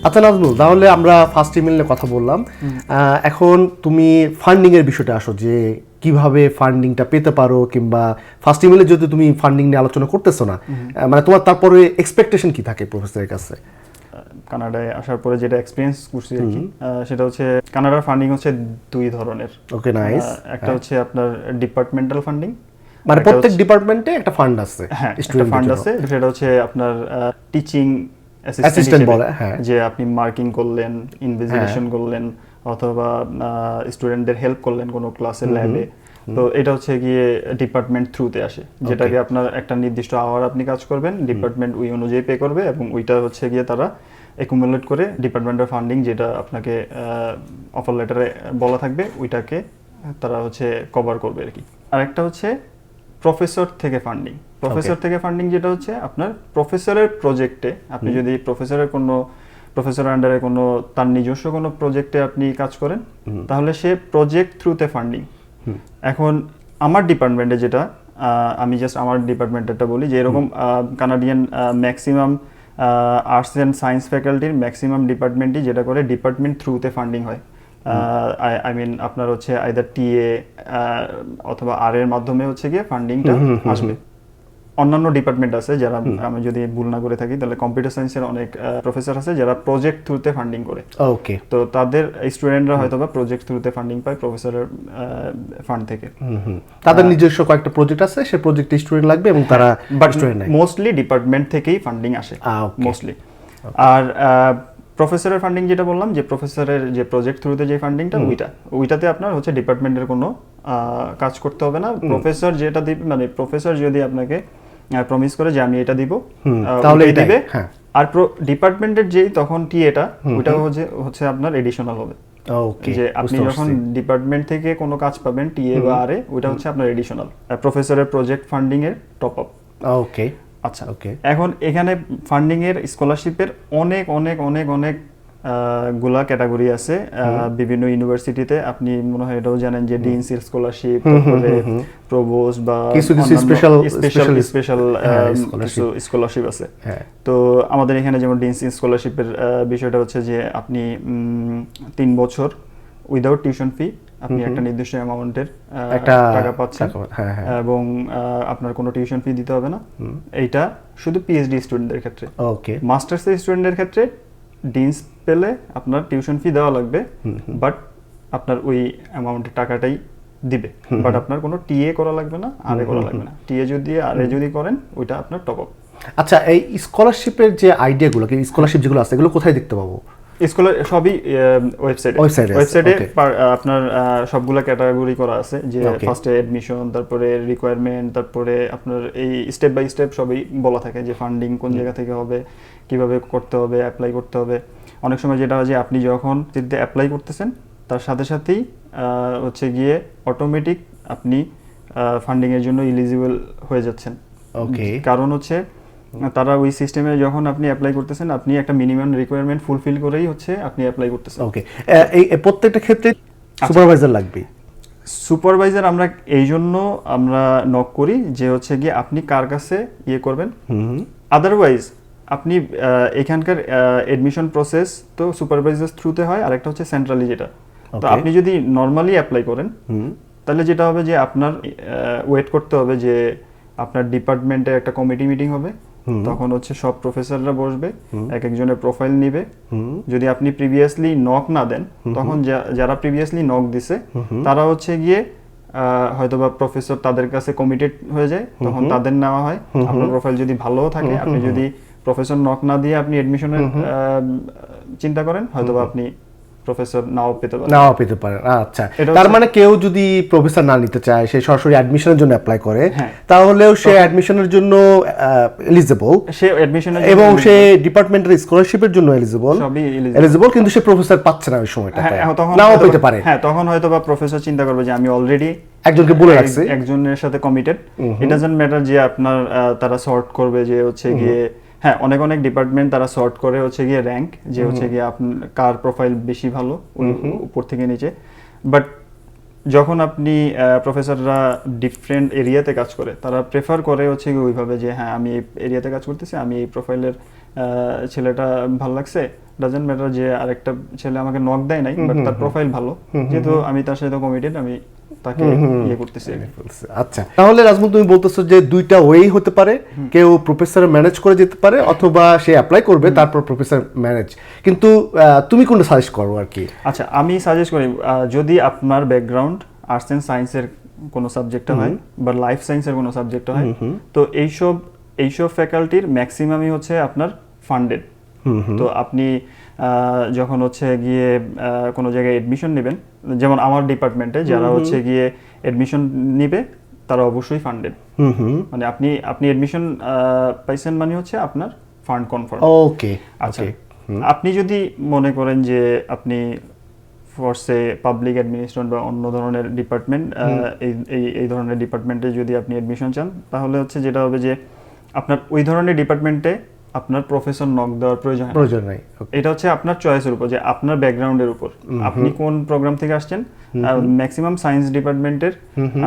আচ্ছা নাজমুল, তাহলে আমরা ফার্স্ট ইমেল নিয়ে কথা বললাম। এখন তুমি ফান্ডিং এর বিষয়টা আসো, যে কিভাবে ফান্ডিংটা পেতে পারো, কিংবা ফার্স্ট ইমেলে যদি তুমি ফান্ডিং নিয়ে আলোচনা করতেছো না, মানে তোমার তারপরে এক্সপেকটেশন কি থাকে প্রফেসরের কাছে? কানাডায় আসার পরে যেটা এক্সপিরিয়েন্স করছি আর কি, সেটা হচ্ছে কানাডার ফান্ডিং হচ্ছে দুই ধরনের। ওকে, নাইস। একটা হচ্ছে আপনার ডিপার্টমেন্টাল ফান্ডিং, মানে প্রত্যেক ডিপার্টমেন্টে একটা ফান্ড আছে। হ্যাঁ, একটা ফান্ড আছে, সেটা হচ্ছে আপনার টিচিং অ্যাসিস্ট্যান্ট বলে, হ্যাঁ, যে আপনি মার্কিং করলেন, ইনভিজিলেশন করলেন, অথবা স্টুডেন্টদের হেল্প করলেন কোনো ক্লাসের ল্যাবে। তো এটা হচ্ছে গিয়ে ডিপার্টমেন্ট থ্রুতে আসে, যেটাকে আপনার একটা নির্দিষ্ট আওয়ার আপনি কাজ করবেন, ডিপার্টমেন্ট ওই অনুযায়ী পে করবে, এবং ওইটা হচ্ছে গিয়ে তারা অ্যাকুমুলেট করে ডিপার্টমেন্টের ফান্ডিং, যেটা আপনাকে অফার লেটারে বলা থাকবে, ওইটাকে তারা হচ্ছে কভার করবে আর কি। আর একটা হচ্ছে প্রফেসর থেকে ফান্ডিং। প্রফেসর থেকে ফান্ডিং যেটা হচ্ছে আপনার প্রফেসরের প্রজেক্টে, আপনি যদি প্রফেসর আন্ডারে কোনো তার নিজস্ব কোনো প্রজেক্টে আপনি কাজ করেন, তাহলে সে প্রজেক্ট থ্রুতে ফান্ডিং। এখন আমার ডিপার্টমেন্টে যেটা, আমি জাস্ট আমার ডিপার্টমেন্টটা বলি, যে এরকম Canadian maximum arts and science ফ্যাকাল্টির ম্যাক্সিমাম ডিপার্টমেন্টই যেটা করে ডিপার্টমেন্ট থ্রুতে ফান্ডিং হয়। আই মিন আপনার হচ্ছে আইদার টিএ অথবা আর এর মাধ্যমে হচ্ছে গিয়ে ফান্ডিংটা আসবে। অন্যান্য ডিপার্টমেন্ট আছে যারা, আমি যদি ভুল না করে থাকি, তাহলে কম্পিউটার সায়েন্সের অনেক প্রফেসর আছে যারা প্রজেক্ট থ্রুতে ফান্ডিং করে। ওকে, তো তাদের স্টুডেন্টরা হয়তো বা প্রজেক্ট থ্রুতে ফান্ডিং পায় প্রফেসরের ফান্ড থেকে। তাদের নিজস্ব কয়েকটা প্রজেক্ট আছে, সেই প্রজেক্টে স্টুডেন্ট লাগবে এবং তারা স্টুডেন্ট নেয়। মোস্টলি ডিপার্টমেন্ট থেকেই ফান্ডিং আসে, মোস্টলি। আর প্রফেসরের ফান্ডিং যেটা বললাম, যে প্রফেসরের যে প্রজেক্ট থ্রুতে যে ফান্ডিংটা, ওইটাতে আপনার হচ্ছে ডিপার্টমেন্টের কোনো কাজ করতে হবে না। প্রফেসর যেটা দিবে, মানে প্রফেসর যদি আপনাকে প্রমিস করে যে আমি এটা দিব, তাহলে দিবে। আর ডিপার্টমেন্টের যেই তখন টিএটা, ওইটা হচ্ছে আপনার এডিশনাল হবে। যে আপনি যখন ডিপার্টমেন্ট থেকে কোনো কাজ পাবেন টিএ বা আরএ, ওইটা হচ্ছে আপনার এডিশনাল, প্রফেসরের প্রজেক্ট ফান্ডিং এর টপ আপ। ওকে, আচ্ছা, এখন এখানে ফান্ডিং এর স্কলারশিপের অনেক অনেক অনেক অনেক গুলা ক্যাটাগরি আছে বিভিন্ন ইউনিভার্সিটিতে। আপনি মনে হয় এটাও জানেন যে ডিনসির স্কলারশিপ, তারপরে প্রভোস্ট বা কিছু স্পেশাল স্কলারশিপ আছে। তো আমাদের এখানে যেমন ডিনসি স্কলারশিপের বিষয়টা হচ্ছে যে আপনি 3 বছর উইদাউট টিউশন ফি আপনি একটা নির্দিষ্ট অ্যামাউন্টের টাকা পাচ্ছেন, এবং আপনার কোনো টিউশন ফি দিতে হবে না। এইটা শুধু পিএইচডি স্টুডেন্টদের ক্ষেত্রে। ওকে, মাস্টার্সের স্টুডেন্টদের ক্ষেত্রে ডিনস পেলে আপনার টিউশন ফি দেওয়া লাগবে, বাট আপনার ওই অ্যামাউন্টের টাকাটাই দিবে, বাট আপনার কোনো টিএ করা লাগবে না, আরএ করা লাগবে না। টিএ যদি আরএ যদি করেন, ওইটা আপনার টপ আপ। আচ্ছা, এই স্কলারশিপের যে আইডিয়াগুলো, স্কলারশিপ যেগুলো আছে, এগুলো কোথায় দেখতে পাবো? স্কুলের সবই ওয়েবসাইটে আপনার সবগুলা ক্যাটাগরি করা আছে, যে ফার্স্টে অ্যাডমিশন, তারপরে রিকোয়ারমেন্ট, তারপরে আপনার এই স্টেপ বাই স্টেপ সবই বলা থাকে, যে ফান্ডিং কোন জায়গা থেকে হবে, কিভাবে করতে হবে, অ্যাপ্লাই করতে হবে। অনেক সময় যেটা হয় যে আপনি যখন অ্যাপ্লাই করতেছেন, তার সাথে সাথেই হচ্ছে গিয়ে অটোমেটিক আপনি ফান্ডিং এর জন্য এলিজিবল হয়ে যাচ্ছেন। কারণ হচ্ছে তারা ওই সিস্টেমে যখন আপনি অ্যাপ্লাই করতেছেন, আপনি একটা মিনিমাম রিকোয়ারমেন্ট ফুলফিল করেই হচ্ছে আপনি অ্যাপ্লাই করতেছেন। ওকে, এই প্রত্যেকটা ক্ষেত্রে সুপারভাইজার লাগবে। সুপারভাইজার আমরা এই জন্য আমরা নক করি যে হচ্ছে গিয়ে আপনি কার কাছে ইয়ে করবেন। আদারওয়াইজ আপনি এখানকার এডমিশন প্রসেস তো সুপারভাইজার থ্রুতে হয়, আরেকটা হচ্ছে সেন্ট্রালি যেটা। তো আপনি যদি নর্মালি অ্যাপ্লাই করেন, তাহলে যেটা হবে যে আপনার ওয়েট করতে হবে যে আপনার ডিপার্টমেন্টে একটা কমিটি মিটিং হবে, তখন হচ্ছে সব প্রফেসররা বসবে, এক একজনের প্রোফাইল নিবে। যদি আপনি প্রিভিয়াসলি নক না দেন, তখন যারা প্রিভিয়াসলি নক দিছে তারা হচ্ছে গিয়ে হয়তোবা প্রফেসর তাদের কাছে কমিটেড হয়ে যায়, তখন তাদের নেওয়া হয়। আপনার প্রোফাইল যদি ভালো থাকে, আপনি যদি প্রফেসর নক না দিয়ে আপনি এডমিশনের চিন্তা করেন, হয়তোবা আপনি প্রফেসর নাও পেতে পারেন। আচ্ছা, তার মানে কেউ যদি প্রফেসর না নিতে চায়, সে সরাসরি অ্যাডমিশনের জন্য অ্যাপ্লাই করে, তাহলেও সে অ্যাডমিশনের জন্য এলিজিবল, এবং সে ডিপার্টমেন্টের স্কলারশিপের জন্য এলিজিবল, কিন্তু সে প্রফেসর পাচ্ছে না ওই সময়টাতে, নাও পেতে পারে। হ্যাঁ, তখন হয়তোবা প্রফেসর চিন্তা করবে যে আমি অলরেডি একজনকে বলে রাখছি, একজনের সাথে কমিটেড। ইট ডাজন্ট ম্যাটার যে আপনার তারা সর্ট করবে যে হচ্ছে গিয়ে, হ্যাঁ, অনেক অনেক ডিপার্টমেন্ট তারা সর্ট করে হচ্ছে গিয়ে র্যাঙ্ক, যে হচ্ছে গিয়ে আপনার কার প্রোফাইল বেশি ভালো উপর থেকে নিচে। বাট যখন আপনি প্রফেসররা ডিফারেন্ট এরিয়াতে কাজ করে, তারা প্রেফার করে হচ্ছে গিয়ে ওইভাবে যে হ্যাঁ, আমি এই এরিয়াতে কাজ করতেছি, আমি এই প্রোফাইলের ছেলেটা ভালো লাগছে, ডাজন্ট ম্যাটার যে আরেকটা ছেলে আমাকে নক দেয় নাই, বাট তার প্রোফাইল ভালো, যেহেতু আমি তার সাথে কমিটেড, আমি তাকে ইয়ে করতেছি। আচ্ছা, তাহলে রাজমুল তুমি বলতেছো যে দুইটা ওয়েই হতে পারে, কেউ প্রফেসর ম্যানেজ করে যেতে পারে অথবা সে অ্যাপ্লাই করবে তারপর প্রফেসর ম্যানেজ, কিন্তু তুমি কোনটা সাজেস্ট করো আর কি? আচ্ছা, আমি সাজেস্ট করি যদি আপনার ব্যাকগ্রাউন্ড আর্টস এন্ড সায়েন্সের কোনো সাবজেক্টে হয় বা লাইফ সায়েন্সের কোনো সাবজেক্টে হয়, তো এইসব ফ্যাকাল্টির ম্যাক্সিমামই হচ্ছে আপনার ফান্ডেড। তো আপনি যখন হচ্ছে গিয়ে কোনো জায়গায় এডমিশন নেবেন, যেমন আমার ডিপার্টমেন্টে যারা হচ্ছে গিয়ে এডমিশন নিবে তারা অবশ্যই ফান্ডেড। মানে আপনি এডমিশন পাইছেন মানে হচ্ছে আপনার ফান্ড কনফার্ম। ওকে, আচ্ছা, আপনি যদি মনে করেন যে আপনি ফোর্সে পাবলিক অ্যাডমিনিস্ট্রেশন বা অন্য ধরনের ডিপার্টমেন্ট, এই ধরনের ডিপার্টমেন্টে যদি আপনি এডমিশন চান, তাহলে হচ্ছে যেটা হবে যে আপনার ওই ধরনের ডিপার্টমেন্টে আপনার প্রফেসর নক দেওয়ার প্রয়োজন নাই। এটা হচ্ছে আপনার চয়েসের উপর, যে আপনার ব্যাকগ্রাউন্ডের উপর আপনি কোন প্রোগ্রাম থেকে আসছেন। ম্যাক্সিমাম সায়েন্স ডিপার্টমেন্টের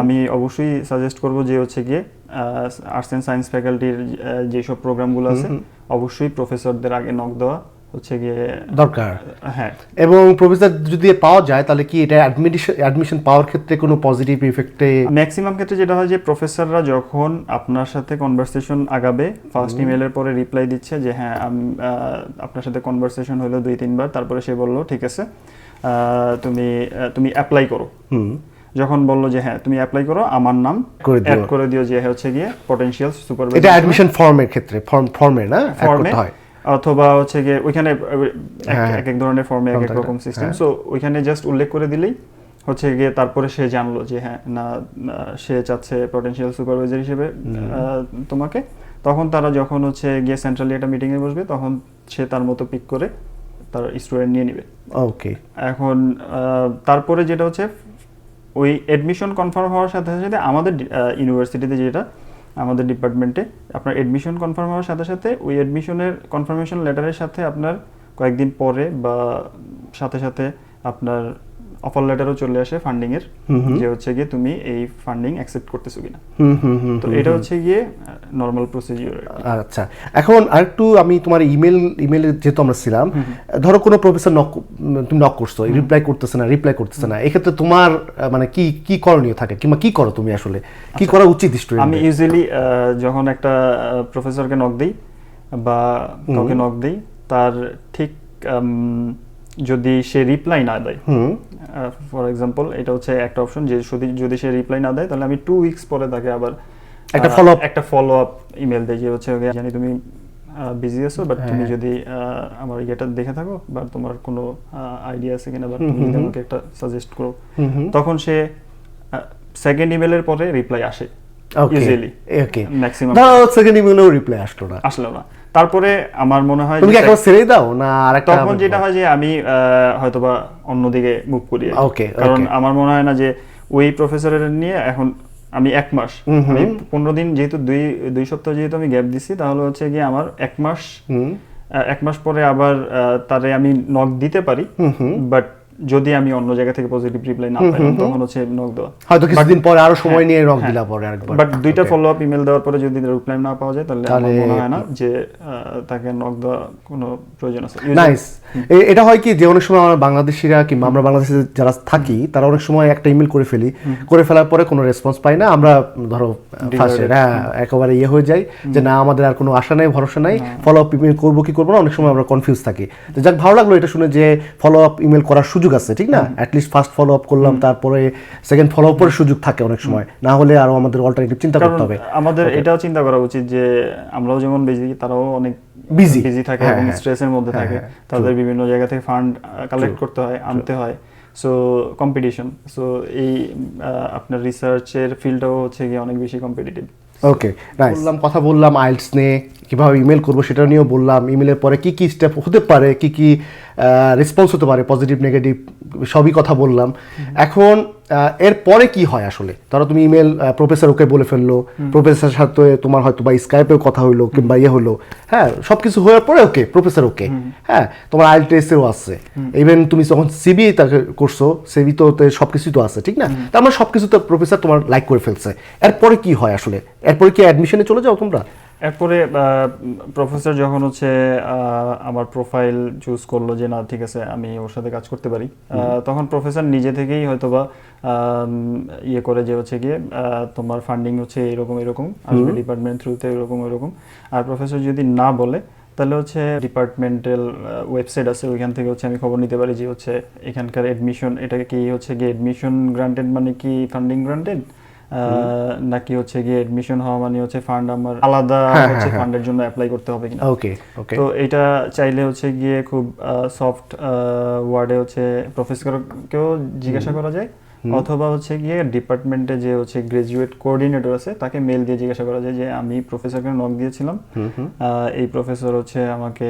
আমি অবশ্যই সাজেস্ট করব যে হচ্ছে গিয়ে আর্টস এন্ড সায়েন্স ফ্যাকাল্টির যেসব প্রোগ্রামগুলো আছে অবশ্যই প্রফেসরদের আগে নক দেওয়া হচ্ছে গিয়ে দরকার। হ্যাঁ, এবং প্রফেসর যদি পাওয়া যায় তাহলে কি এটা অ্যাডমিশন পাওয়ার ক্ষেত্রে কোনো পজিটিভ ইফেক্টে? ম্যাক্সিমাম ক্ষেত্রে যেটা হয় যে প্রফেসররা যখন আপনার সাথে কনভারসেশন আগাবে, ফার্স্ট ইমেলের পরে রিপ্লাই দিচ্ছে যে হ্যাঁ আপনার সাথে কনভারসেশন হলো 2-3 বার, তারপরে সে বললো ঠিক আছে তুমি অ্যাপ্লাই করো। যখন বললো যে হ্যাঁ তুমি অ্যাপ্লাই করো, আমার নাম অ্যাড করে দিও যে হচ্ছে গিয়ে পটেনশিয়াল সুপারভাইজার। এটা অ্যাডমিশন ফর্মের ক্ষেত্রে ফর্মে না ফর্মে হয়, অথবা হচ্ছে গিয়ে ওইখানে এক এক ধরনের ফর্মে এক এক রকম সিস্টেম। সো ওইখানে জাস্ট উল্লেখ করে দিলেই হচ্ছে গিয়ে তারপরে সে জানলো যে হ্যাঁ না সে চাচ্ছে পটেনশিয়াল সুপারভাইজার হিসেবে তোমাকে। তখন তারা যখন হচ্ছে গিয়ে সেন্ট্রালি একটা মিটিংয়ে বসবে, তখন সে তার মতো পিক করে তার স্টুডেন্ট নিয়ে নেবে। ওকে, এখন তারপরে যেটা হচ্ছে ওই এডমিশন কনফার্ম হওয়ার সাথে সাথে আমাদের ইউনিভার্সিটিতে যেটা আমাদের ডিপার্টমেন্টে আপনার এডমিশন কনফার্ম হওয়ার সাথে সাথে ওই এডমিশনের কনফার্মেশন লেটারের সাথে আপনার কয়েকদিন পরে বা সাথে সাথে আপনার অফার লেটারও চলে আসে ফান্ডিং এর, যে হচ্ছে গিয়ে তুমি এই ফান্ডিং অ্যাকসেপ্ট করতেছো কিনা। তো এটা হচ্ছে গিয়ে নরমাল প্রসিজিওর। আচ্ছা, এখন আরেকটু আমি তোমার ইমেলে যেহেতু আমরা ছিলাম, ধরো কোনো প্রফেসর তুমি নক করছো, রিপ্লাই করতেছে না, এক্ষেত্রে তোমার মানে কি করণীয় থাকে কিংবা কি করো তুমি, আসলে কি করা উচিত স্টুডেন্ট? আমি ইউজুয়ালি যখন একটা প্রফেসরকে নক দেই বা কাউকে নক দেই, তার ঠিক যদি সে রিপ্লাই না দেয়, ফর এক্সাম্পল এটা হচ্ছে একটা অপশন যে যদি সে রিপ্লাই না দেয় তাহলে আমি 2 উইকস পরে তাকে আবার একটা ফলো আপ ইমেল দেই, যে হচ্ছে জানি তুমি বিজি আছো, বাট তুমি যদি আমার ইয়েটা দেখে থাকো বা তোমার কোনো আইডিয়া আছে কিনা, বা তুমি যদি আমাকে একটা সাজেস্ট করো, তখন সে সেকেন্ড ইমেলের পরে রিপ্লাই আসে ইউজুয়ালি। ওকে, ম্যাক্সিমাম সেকেন্ড ইমেলেও রিপ্লাই আসলো না, তারপরে আমার মনে হয় তুমি কি একবার ছেড়ে দাও না আরেকটা? তখন যেটা হয় যে আমি হয়তোবা অন্যদিকে মুভ করি, কারণ আমার মনে হয় না যে ওই প্রফেসরের নিয়ে এখন আমি 1 মাস, আমি 15 দিন যেহেতু 2 সপ্তাহ যেহেতু আমি গ্যাপ দিছি, তাহলে হচ্ছে গিয়ে আমার 1 মাস পরে আবার তারে আমি নক দিতে পারি, বাট যদি আমি অন্য জায়গা থেকে পজিটিভ রিপ্লাই না পাই তখন হচ্ছে নক দেওয়া, হয়তো কিছুদিন পরে আরো সময় নিয়ে নক দিলা পরে আরেকবার। বাট 2টা ফলো আপ ইমেল দেওয়ার পরে যদি রিপ্লাই না পাওয়া যায় তাহলে আমার মনে হয় না যে তাকে নক দেওয়া কোনো প্রয়োজন আছে। নাইস। এটা হয় কি যে অনেক সময় আমরা বাংলাদেশিরা কিংবা আমরা বাংলাদেশে যারা থাকি তারা অনেক সময় একটা ইমেল করে ফেলার পরে কোনো রেসপন্স পাই না, আমরা ধরো একেবারে হয়ে যায় যে না আমাদের আর কোনো আশা নাই, ভরসা নাই, ফলো আপ ইমেল করবো কি করবো না, অনেক সময় আমরা কনফিউজ থাকি। তো যাক, ভালো লাগলো এটা শুনে যে ফলো আপ ইমেল করার সুযোগ আছে, ঠিক না? অ্যাটলিস্ট ফার্স্ট ফলো আপ করলাম, তারপরে সেকেন্ড ফলো আপের সুযোগ থাকে অনেক সময়, না হলে আরো আমাদের অল্টারনেটিভ চিন্তা করতে হবে। আমাদের এটাও চিন্তা করা উচিত যে আমরাও যেমন বিজি, তারাও অনেক বিজি থাকে এবং স্ট্রেসের মধ্যে থাকে, তাদের বিভিন্ন জায়গা থেকে ফান্ড কালেক্ট করতে হয়, আনতে হয়, সো কম্পিটিশন, সো এই আপনার রিসার্চের ফিল্ডটাও হচ্ছে গিয়ে অনেক বেশি কম্পিটিটিভ। ওকে, কথা বললাম আইএলটিএস নিয়ে, কিভাবে ইমেল করবো সেটা নিয়েও বললাম, ইমেলের পরে কি স্টেপ হতে পারে, কি রেসপন্স হতে পারে, পজিটিভ নেগেটিভ সবই কথা বললাম। এখন এর পরে কি হয় আসলে? ধরো তুমি ইমেল প্রফেসর ওকে বলে ফেললো, প্রফেসরের সাথে তোমার হয়তো বা স্কাইপেও কথা হইলো কিংবা হলো, হ্যাঁ সবকিছু হওয়ার পরে ওকে প্রফেসর ওকে, হ্যাঁ তোমার আইএলটিএসও আছে, ইভেন তুমি যখন সিবি তাকে করছো, সিবি তো সবকিছু তো আছে, ঠিক না? তার মানে সবকিছু তো প্রফেসর তোমার লাইক করে ফেলছে। এরপরে কি হয় আসলে? এরপরে কি অ্যাডমিশনে চলে যাও তোমরা? এরপরে প্রফেসর যখন হচ্ছে আমার প্রোফাইল চুজ করলো যে না ঠিক আছে আমি ওর সাথে কাজ করতে পারি, তখন প্রফেসর নিজে থেকেই হয়তোবা ইয়ে করে যে হচ্ছে গিয়ে তোমার ফান্ডিং হচ্ছে এরকম এরকম আসবে ডিপার্টমেন্ট থ্রুতে এরকম এরকম। আর প্রফেসর যদি না বলে তাহলে হচ্ছে ডিপার্টমেন্টাল ওয়েবসাইট আছে, ওইখান থেকে হচ্ছে আমি খবর নিতে পারি যে হচ্ছে এখানকার এডমিশন, এটাকে কি হচ্ছে গিয়ে এডমিশন গ্রান্টেড মানে কি ফান্ডিং গ্রান্টেড, নাকি হচ্ছে গিয়ে এডমিশন হওয়া মানে হচ্ছে ফান্ড আমার আলাদা হচ্ছে ফান্ডের জন্য অ্যাপ্লাই করতে হবে কিনা। ওকে ওকে। তো এটা চাইলে হচ্ছে গিয়ে খুব সফট ওয়ার্ডে হচ্ছে প্রফেসরকেও জিজ্ঞাসা করা যায়, অথবা হচ্ছে গিয়ে ডিপার্টমেন্টে যে হচ্ছে গ্রাজুয়েট কোঅর্ডিনেটর আছে তাকে মেল দিয়ে জিজ্ঞাসা করা যায় যে আমি প্রফেসরকে নক দিয়েছিলাম, এই প্রফেসর হচ্ছে আমাকে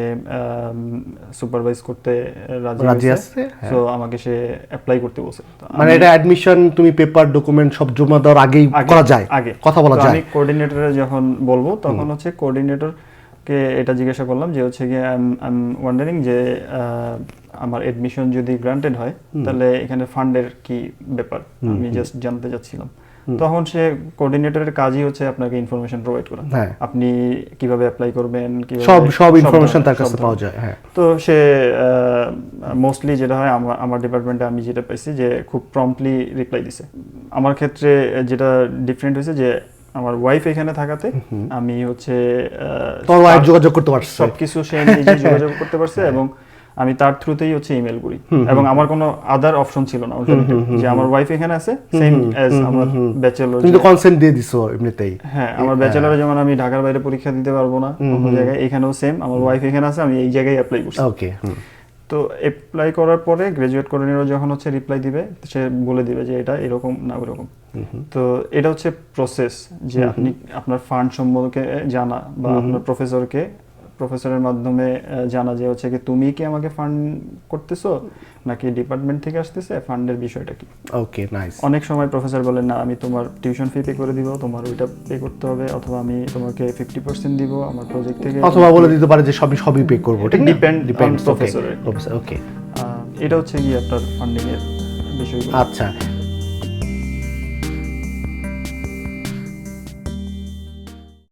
সুপারভাইজ করতে রাজি আছে, সো আমাকে সে অ্যাপ্লাই করতে বলছে। মানে এটা অ্যাডমিশন তুমি পেপার ডকুমেন্ট সব জমা দেওয়ার আগেই করা যায়, আগে কথা বলা যায়। আমি কোঅর্ডিনেটরে যখন বলবো তখন হচ্ছে কোঅর্ডিনেটর কে এটা জিজ্ঞাসা করলাম যে হচ্ছে গিয়ে আই এম ওয়ান্ডারিং যে আমার এডমিশন যদি গ্রান্টেড হয় তাহলে এখানে ফান্ডের কি ব্যাপার, আমি জাস্ট জানতে চাচ্ছিলাম। তখন সে কোঅর্ডিনেটরের কাজই হচ্ছে আপনাকে ইনফরমেশন প্রোভাইড করা, আপনি কিভাবে অ্যাপ্লাই করবেন, সব ইনফরমেশন তার কাছে পাওয়া যায়। হ্যাঁ, তো সে মোস্টলি যেটা হয় আমার ডিপার্টমেন্টে আমি যেটা পাইছি যে খুব প্রম্পটলি রিপ্লাই দিছে। আমার ক্ষেত্রে যেটা ডিফারেন্ট হয়েছে যে আমার ওয়াইফ এখানে থাকাতে আমি হচ্ছে তোমার ওয়াইফ যোগাযোগ করতে পারছে, সবকিছু সে নিজে যোগাযোগ করতে পারছে এবং আমি তার থ্রুতেই হচ্ছে ইমেল করি, এবং আমার কোনো আদার অপশন ছিল না যে আমার ওয়াইফ এখানে আছে সেম অ্যাজ আমার ব্যাচেলর। তুমি তো কনসেন্ট দিয়ে দিছো এমনিতেই। হ্যাঁ, আমার ব্যাচেলরে যেমন আমি ঢাকার বাইরে পরীক্ষা দিতে পারবো না অন্য জায়গায়, এখানেও সেম আমার ওয়াইফ এখানে আছে আমি এই জায়গায় অ্যাপ্লাই করছি। ওকে। তো অ্যাপ্লাই করার পরে গ্রাজুয়েট কোঅর্ডিনেটর যখন হচ্ছে রিপ্লাই দিবে সে বলে দিবে যে এটা এরকম না ওরকম। তো এটা হচ্ছে প্রসেস যে আপনি আপনার ফান্ড সম্পর্কে জানা বা আপনার প্রফেসরের মাধ্যমে জানা যে হচ্ছে কি তুমি কি আমাকে ফান্ড করতেছো নাকি ডিপার্টমেন্ট থেকে আসতেছে, ফান্ডের বিষয়টা কি। ওকে, নাইস। অনেক সময় প্রফেসর বলেন না আমি তোমার টিউশন ফি পে করে দিব, তোমার ওইটা পে করতে হবে, অথবা আমি তোমাকে 50% দিব আমার প্রজেক্ট থেকে, অথবা বলে দিতে পারে যে সবই পে করব, ঠিক না? ডিপেন্ড প্রফেসরের। ওকে। এটা হচ্ছে কি আপনার ফান্ডিং এর বিষয়গুলো। আচ্ছা,